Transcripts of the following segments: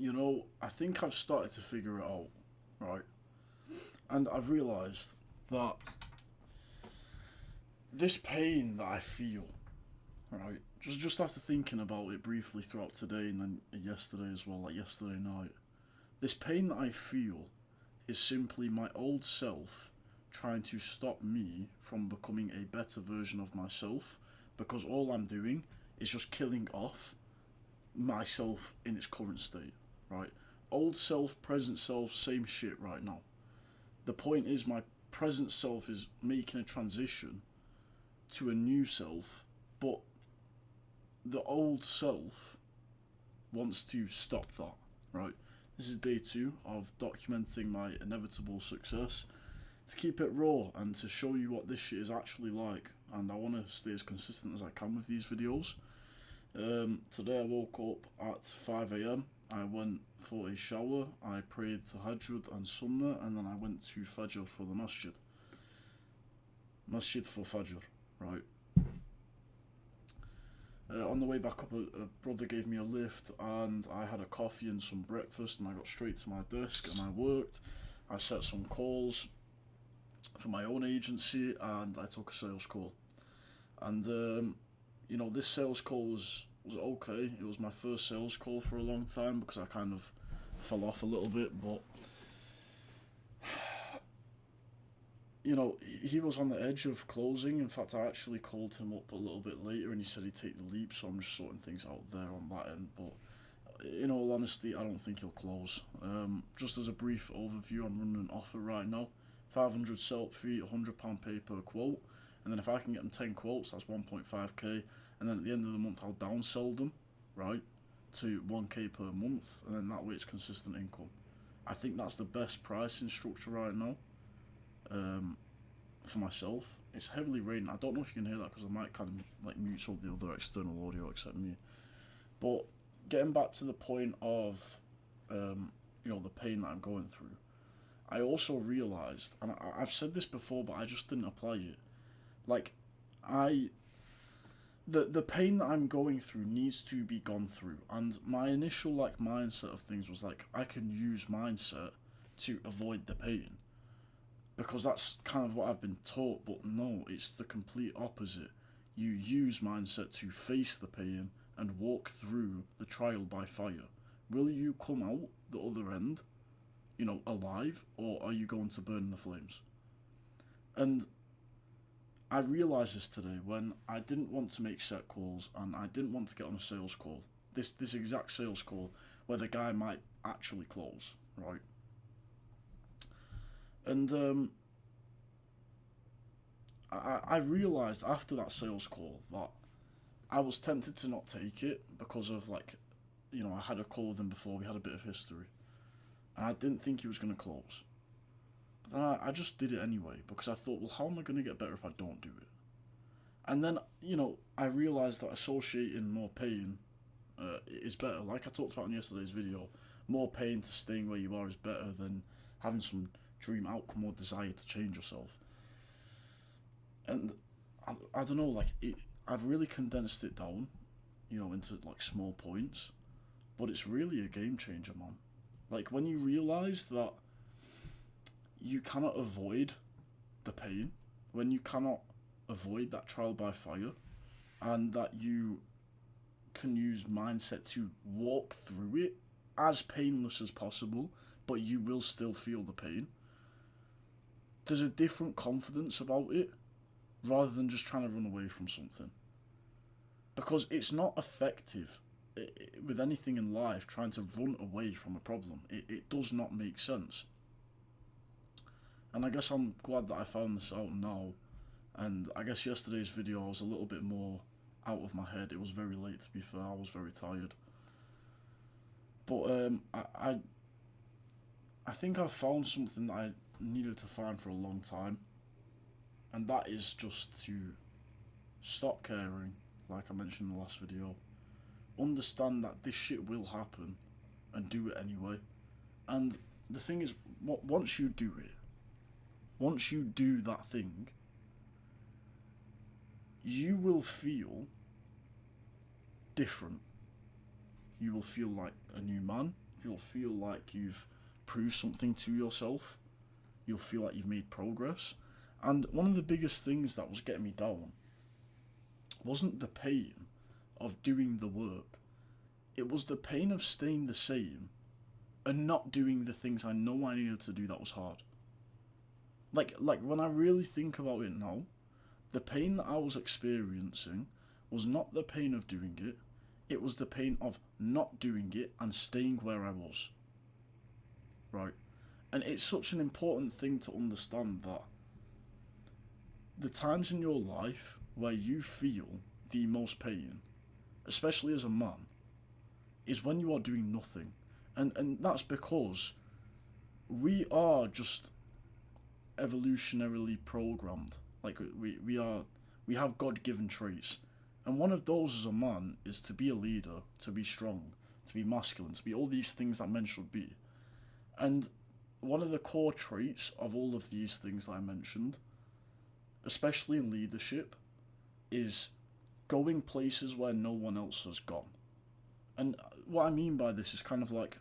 I think I've started to figure it out, right? And I've realised that this pain that I feel, right, just after thinking about it briefly throughout today and then yesterday as well, like yesterday night, this pain that I feel is simply my old self trying to stop me from becoming a better version of myself because all I'm doing is just killing off myself in its current state, right? Old self, present self, same shit right now. The point is, my present self is making a transition to a new self, but the old self wants to stop that, right? This is day two of documenting my inevitable success to keep it raw and to show you what this shit is actually like. And I want to stay as consistent as I can with these videos. Today I woke up at 5 a.m. I went for a shower, I prayed Tahajjud and Sunnah, and then I went to Fajr for the masjid. Masjid for Fajr, right? On the way back up, a brother gave me a lift, and I had a coffee and some breakfast, and I got straight to my desk, and I worked. I set some calls for my own agency, and I took a sales call. And this sales call was okay. It was my first sales call for a long time because I kind of fell off a little bit, but he was on the edge of closing. In fact, I actually called him up a little bit later and he said he'd take the leap, so I'm just sorting things out there on that end. But in all honesty, I don't think he'll close. Just as a brief overview, I'm running an offer right now. 500 setup fee, £100 pay per quote. And then if I can get them 10 quotes, that's 1.5k. And then at the end of the month, I'll downsell them, right, to 1k per month. And then that way it's consistent income. I think that's the best pricing structure right now. For myself, it's heavily rated. I don't know if you can hear that because I might kind of like mute all the other external audio except me. But getting back to the point of, the pain that I'm going through, I also realised, and I've said this before, but I just didn't apply it. Like, the pain that I'm going through needs to be gone through, and my initial mindset of things was like I can use mindset to avoid the pain. Because that's kind of what I've been taught, but no, it's the complete opposite. You use mindset to face the pain and walk through the trial by fire. Will you come out the other end, alive, or are you going to burn in the flames? And I realised this today when I didn't want to make set calls and I didn't want to get on a sales call. This exact sales call where the guy might actually close, right? And I realised after that sales call that I was tempted to not take it because of I had a call with him before, we had a bit of history. And I didn't think he was going to close. But then I just did it anyway because I thought, well, how am I going to get better if I don't do it? And then, I realised that associating more pain is better. Like I talked about in yesterday's video, more pain to staying where you are is better than having some dream outcome or desire to change yourself. And I don't know, I've really condensed it down, into small points, but it's really a game changer, man. Like when you realise that you cannot avoid the pain, when you cannot avoid that trial by fire, and that you can use mindset to walk through it as painless as possible, but you will still feel the pain. There's a different confidence about it rather than just trying to run away from something. Because it's not effective with anything in life trying to run away from a problem. It does not make sense. And I guess I'm glad that I found this out now. And I guess yesterday's video I was a little bit more out of my head. It was very late, to be fair. I was very tired. But I think I found something that I needed to find for a long time. And that is just to stop caring, like I mentioned in the last video. Understand that this shit will happen and do it anyway. And the thing is, once you do it, once you do that thing, you will feel different. You will feel like a new man. You'll feel like you've proved something to yourself. You'll feel like you've made progress. And one of the biggest things that was getting me down wasn't the pain of doing the work. It was the pain of staying the same and not doing the things I know I needed to do that was hard. Like when I really think about it now, the pain that I was experiencing was not the pain of doing it, it was the pain of not doing it and staying where I was. Right? And it's such an important thing to understand that the times in your life where you feel the most pain, especially as a man, is when you are doing nothing. And that's because we are just evolutionarily programmed. Like we have God-given traits. And one of those as a man is to be a leader, to be strong, to be masculine, to be all these things that men should be. And one of the core traits of all of these things that I mentioned, especially in leadership, is going places where no one else has gone. And what I mean by this is kind of like,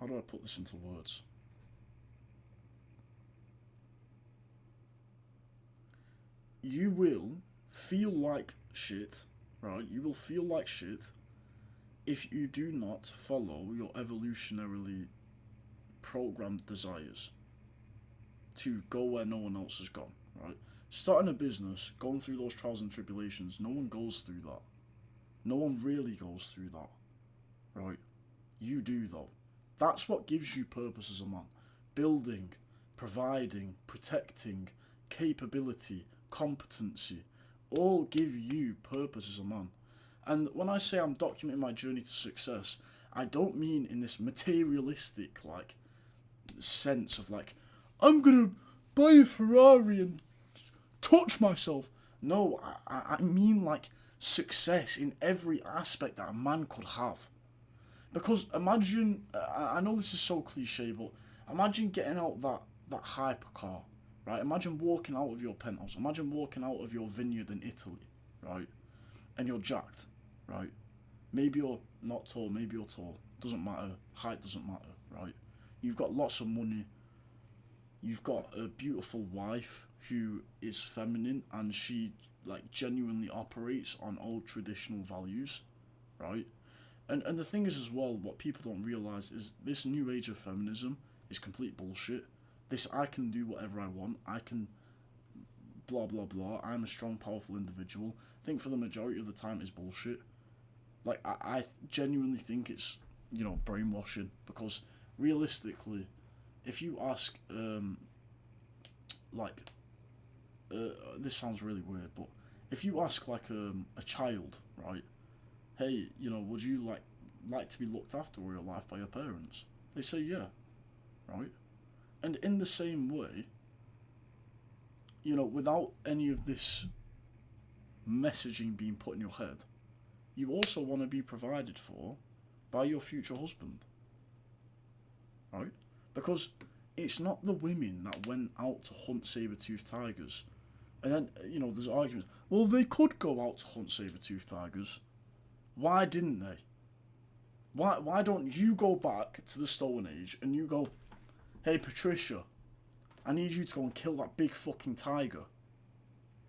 how do I put this into words? You will feel like shit, right? You will feel like shit if you do not follow your evolutionarily programmed desires to go where no one else has gone, right? Starting a business, going through those trials and tribulations, no one goes through that. No one really goes through that, right? You do, though. That's what gives you purpose as a man. Building, providing, protecting, capability, competency, all give you purpose as a man. And when I say I'm documenting my journey to success, I don't mean in this materialistic, like, sense of, like, I'm gonna buy a Ferrari and touch myself. No, I mean, like, success in every aspect that a man could have. Because imagine, I know this is so cliche, but imagine getting out that hypercar, right? Imagine walking out of your penthouse. Imagine walking out of your vineyard in Italy, right? And you're jacked, right? Maybe you're not tall, maybe you're tall. Doesn't matter. Height doesn't matter, right? You've got lots of money. You've got a beautiful wife who is feminine and she, like, genuinely operates on old traditional values, right? And the thing is as well, what people don't realise is this new age of feminism is complete bullshit. This I can do whatever I want, I can blah blah blah, I'm a strong, powerful individual, I think for the majority of the time is bullshit. Like, I genuinely think it's, brainwashing, because realistically, if you ask, this sounds really weird, but if you ask, like, a child, right, hey, would you like to be looked after all your life by your parents? They say yeah, right? And in the same way, without any of this messaging being put in your head, you also want to be provided for by your future husband, right? Because it's not the women that went out to hunt saber-toothed tigers. And then, there's arguments. Well, they could go out to hunt saber-toothed tigers. Why didn't they? Why don't you go back to the Stone Age and you go, hey, Patricia, I need you to go and kill that big fucking tiger.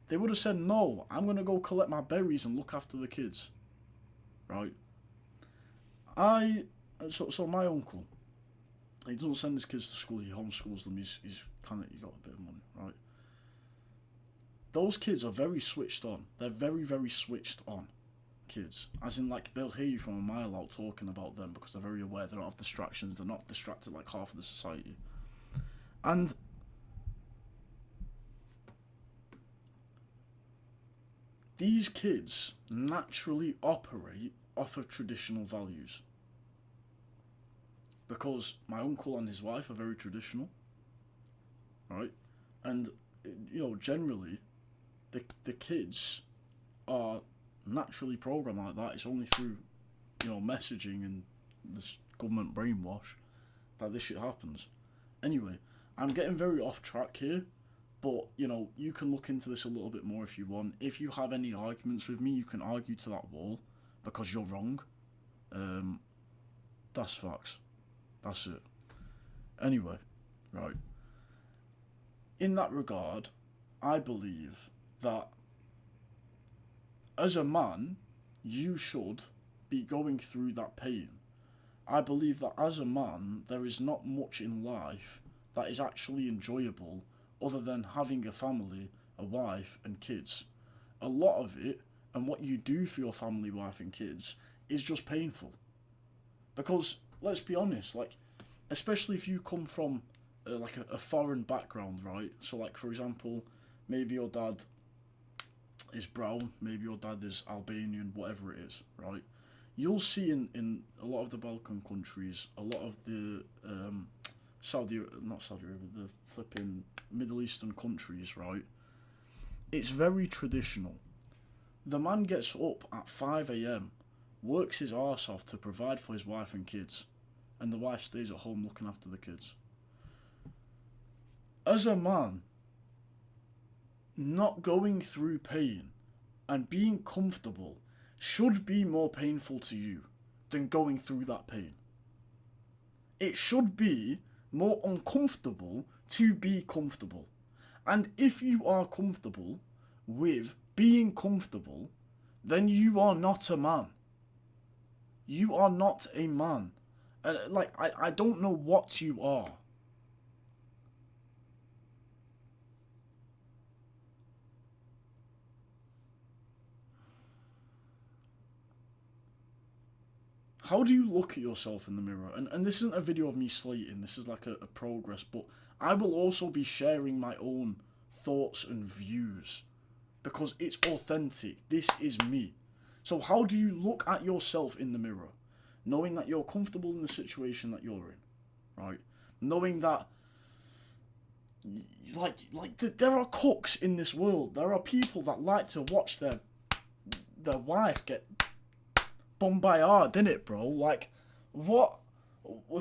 They would have said, no, I'm going to go collect my berries and look after the kids. Right? So my uncle, he doesn't send his kids to school, he homeschools them, he's got a bit of money, right? Those kids are very switched on. They're very, very switched on kids. As in, like, they'll hear you from a mile out talking about them because they're very aware they don't have distractions, they're not distracted like half of the society. And these kids naturally operate off of traditional values. Because my uncle and his wife are very traditional, right? And, generally, the kids are naturally programmed like that. It's only through, messaging and this government brainwash that this shit happens. Anyway, I'm getting very off track here, But, you know, you can look into this a little bit more if you want. If you have any arguments with me, you can argue to that wall, because you're wrong. That's facts. That's it. Anyway, right. In that regard, I believe that as a man, you should be going through that pain. I believe that as a man, there is not much in life that is actually enjoyable other than having a family, a wife, and kids. A lot of it, and what you do for your family, wife, and kids, is just painful. Because, let's be honest, like, especially if you come from like a foreign background, right? So, like, for example, maybe your dad is brown, maybe your dad is Albanian, whatever it is, right? You'll see in a lot of the Balkan countries, a lot of the not Saudi Arabia, the flipping Middle Eastern countries, right? It's very traditional. The man gets up at 5 a.m, works his arse off to provide for his wife and kids, and the wife stays at home looking after the kids. As a man, not going through pain and being comfortable should be more painful to you than going through that pain. It should be more uncomfortable to be comfortable. And if you are comfortable with being comfortable, then you are not a man. You are not a man. I don't know what you are. How do you look at yourself in the mirror? And this isn't a video of me slating, this is like a progress, but I will also be sharing my own thoughts and views because it's authentic. This is me. So how do you look at yourself in the mirror? Knowing that you're comfortable in the situation that you're in, right? Knowing that, there are cooks in this world. There are people that like to watch their wife get bombarded, innit, bro? Like, what?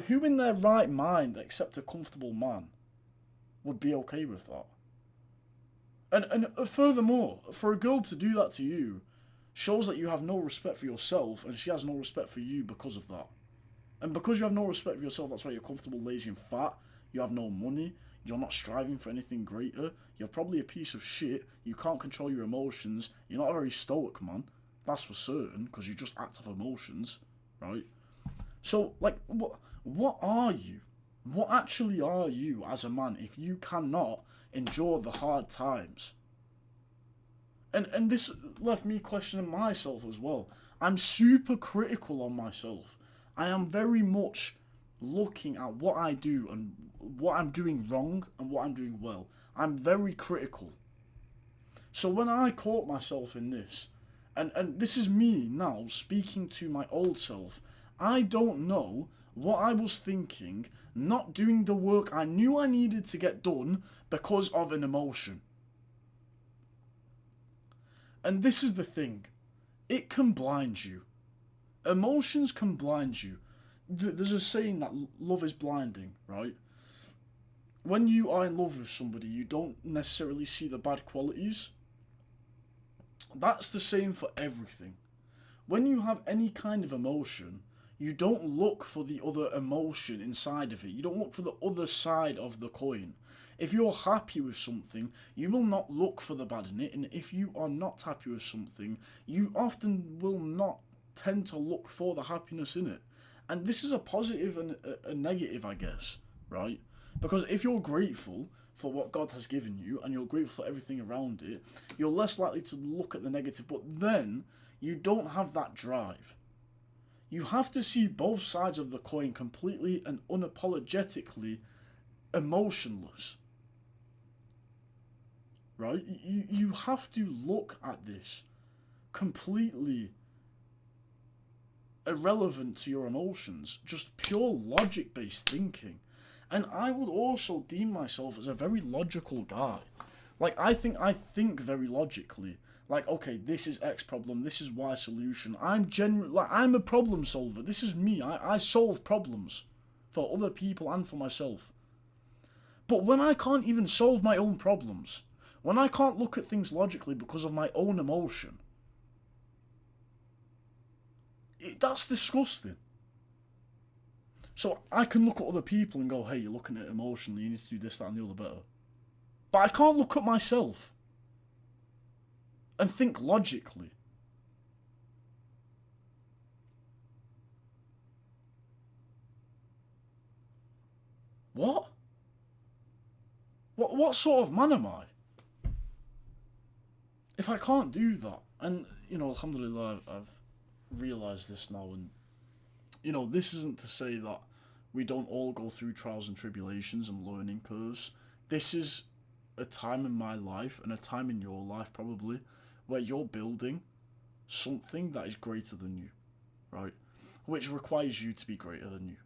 Who in their right mind, except a comfortable man, would be okay with that? And furthermore, for a girl to do that to you shows that you have no respect for yourself, and she has no respect for you because of that. And because you have no respect for yourself, that's why you're comfortable, lazy, and fat. You have no money. You're not striving for anything greater. You're probably a piece of shit. You can't control your emotions. You're not a very stoic man. That's for certain, because you just act off emotions, right? So, like, what are you? What actually are you as a man if you cannot endure the hard times? And this left me questioning myself as well. I'm super critical on myself. I am very much looking at what I do and what I'm doing wrong and what I'm doing well. I'm very critical. So when I caught myself in this, and this is me now speaking to my old self, I don't know what I was thinking, not doing the work I knew I needed to get done because of an emotion. And this is the thing, it can blind you. Emotions can blind you. There's a saying that love is blinding, right? When you are in love with somebody, you don't necessarily see the bad qualities. That's the same for everything. When you have any kind of emotion, you don't look for the other emotion inside of it. You don't look for the other side of the coin. If you're happy with something, you will not look for the bad in it. And if you are not happy with something, you often will not tend to look for the happiness in it. And this is a positive and a negative, I guess, right? Because if you're grateful for what God has given you and you're grateful for everything around it, you're less likely to look at the negative. But then you don't have that drive. You have to see both sides of the coin completely and unapologetically emotionless. Right? You have to look at this completely irrelevant to your emotions, just pure logic-based thinking. And I would also deem myself as a very logical guy. Like, I think very logically. Like, okay, this is X problem, this is Y solution. I'm a problem solver. This is me. I solve problems for other people and for myself. But when I can't even solve my own problems, when I can't look at things logically because of my own emotion, that's disgusting. So I can look at other people and go, hey, you're looking at it emotionally, you need to do this, that, and the other better. But I can't look at myself and think logically. What? What sort of man am I? If I can't do that, and, alhamdulillah, I've realised this now, and, this isn't to say that we don't all go through trials and tribulations and learning curves. This is a time in my life, and a time in your life probably, where you're building something that is greater than you, right? Which requires you to be greater than you.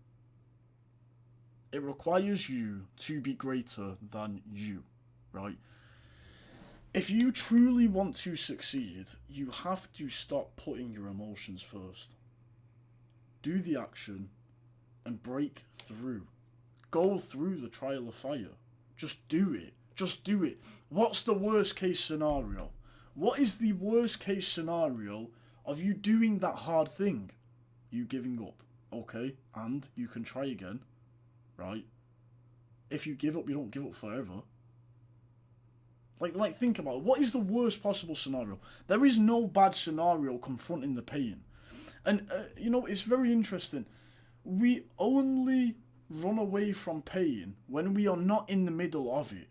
It requires you to be greater than you, right? If you truly want to succeed, you have to stop putting your emotions first. Do the action and break through. Go through the trial of fire. Just do it. Just do it. What's the worst case scenario? What is the worst case scenario of you doing that hard thing? You giving up, okay? And you can try again, right? If you give up, you don't give up forever. Like think about it. What is the worst possible scenario? There is no bad scenario confronting the pain. And, it's very interesting. We only run away from pain when we are not in the middle of it.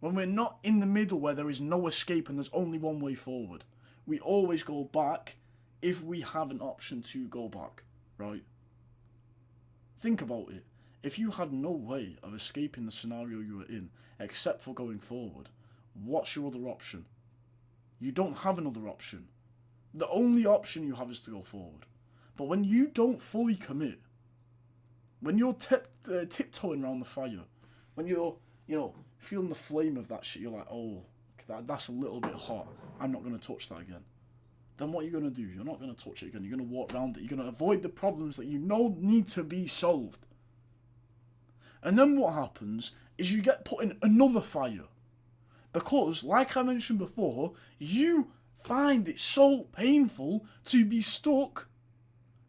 When we're not in the middle where there is no escape and there's only one way forward. We always go back if we have an option to go back, right? Think about it. If you had no way of escaping the scenario you were in except for going forward, what's your other option? You don't have another option. The only option you have is to go forward. But when you don't fully commit, when you're tiptoeing around the fire, when you're, feeling the flame of that shit, you're like, oh, that's a little bit hot, I'm not going to touch that again. Then what are you going to do? You're not going to touch it again. You're going to walk around it. You're going to avoid the problems that you know need to be solved. And then what happens is you get put in another fire. Because, like I mentioned before, you find it so painful to be stuck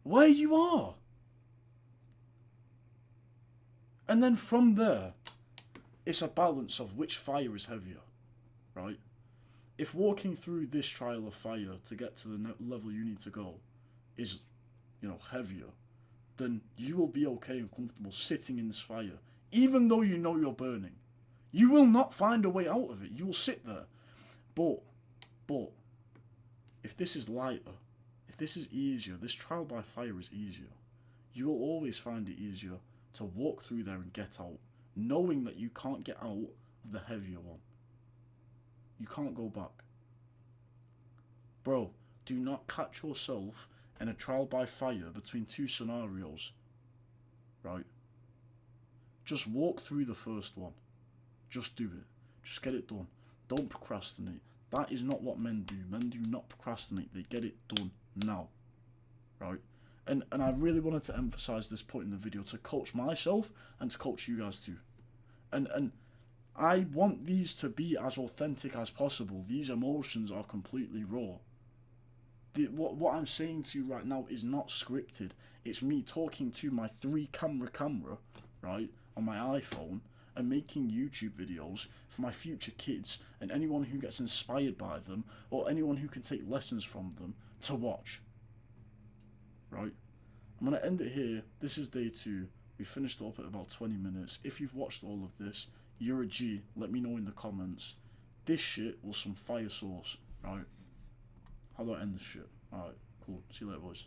where you are. And then from there, it's a balance of which fire is heavier, right? If walking through this trial of fire to get to the level you need to go is, heavier, then you will be okay and comfortable sitting in this fire, even though you know you're burning. You will not find a way out of it. You will sit there. But, if this is lighter, if this is easier, this trial by fire is easier, you will always find it easier to walk through there and get out, knowing that you can't get out of the heavier one. You can't go back. Bro, do not catch yourself in a trial by fire between two scenarios, right? Just walk through the first one. Just do it. Just get it done. Don't procrastinate. That is not what men do. Men do not procrastinate. They get it done now, right? And I really wanted to emphasize this point in the video to coach myself and to coach you guys too. And I want these to be as authentic as possible. These emotions are completely raw. What I'm saying to you right now is not scripted. It's me talking to my 3-camera, right, on my iPhone, and making YouTube videos for my future kids and anyone who gets inspired by them or anyone who can take lessons from them to watch. Right? I'm going to end it here. This is day 2. We finished up at about 20 minutes. If you've watched all of this, you're a G. Let me know in the comments. This shit was some fire sauce. Right? How do I end this shit? Alright, cool. See you later, boys.